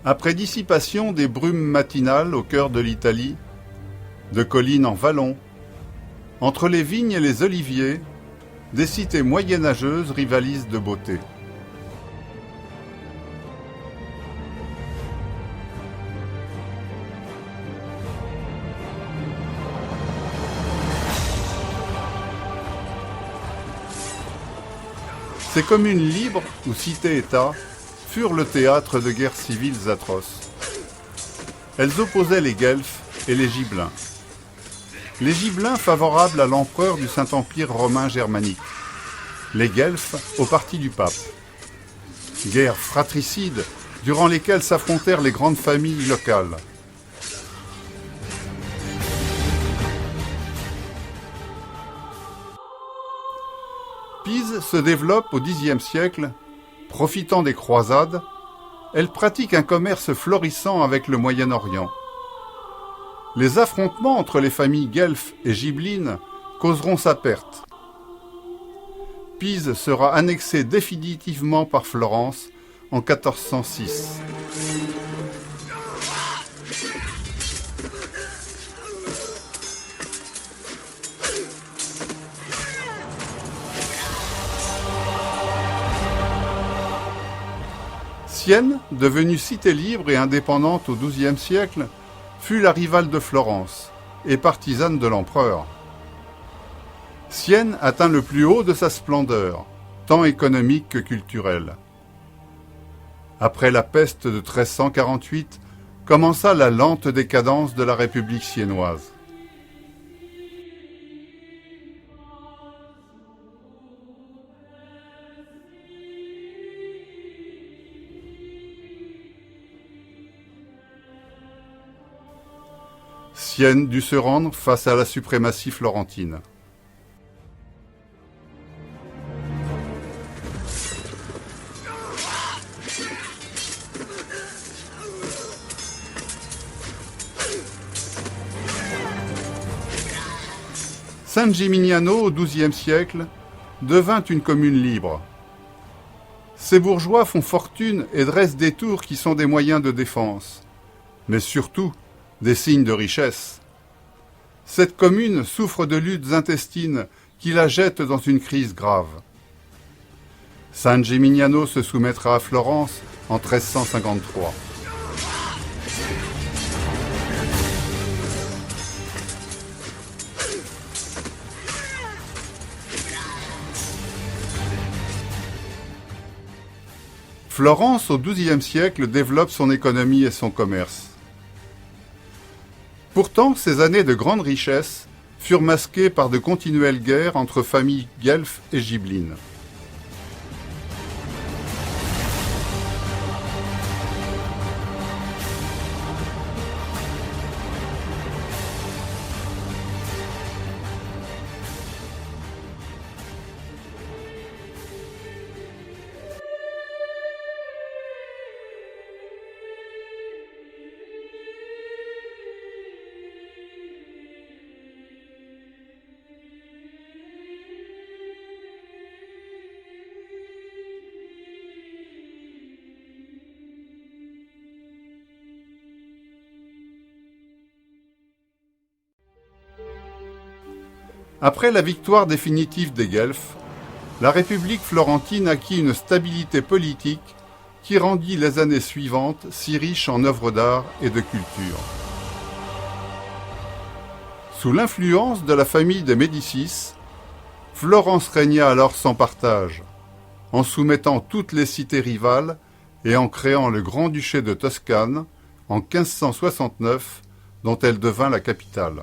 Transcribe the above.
Après dissipation des brumes matinales au cœur de l'Italie, de collines en vallon, entre les vignes et les oliviers, des cités moyenâgeuses rivalisent de beauté. Ces communes libres, ou cités-États, furent le théâtre de guerres civiles atroces. Elles opposaient les Guelfes et les Gibelins. Les Gibelins favorables à l'empereur du Saint-Empire romain germanique. Les Guelfes au parti du pape. Guerres fratricides durant lesquelles s'affrontèrent les grandes familles locales. Pise se développe au Xe siècle. Profitant des croisades, elle pratique un commerce florissant avec le Moyen-Orient. Les affrontements entre les familles guelfes et gibelines causeront sa perte. Pise sera annexée définitivement par Florence en 1406. Sienne, devenue cité libre et indépendante au XIIe siècle, fut la rivale de Florence et partisane de l'empereur. Sienne atteint le plus haut de sa splendeur, tant économique que culturelle. Après la peste de 1348, commença la lente décadence de la République siennoise. Sienne dut se rendre face à la suprématie florentine. San Gimignano, au XIIe siècle, devint une commune libre. Ces bourgeois font fortune et dressent des tours qui sont des moyens de défense, mais surtout des signes de richesse. Cette commune souffre de luttes intestines qui la jettent dans une crise grave. San Gimignano se soumettra à Florence en 1353. Florence, au XIIe siècle, développe son économie et son commerce. Pourtant, ces années de grande richesse furent masquées par de continuelles guerres entre familles guelfes et gibelines. Après la victoire définitive des Guelfes, la République florentine acquit une stabilité politique qui rendit les années suivantes si riches en œuvres d'art et de culture. Sous l'influence de la famille des Médicis, Florence régna alors sans partage, en soumettant toutes les cités rivales et en créant le Grand-Duché de Toscane en 1569, dont elle devint la capitale.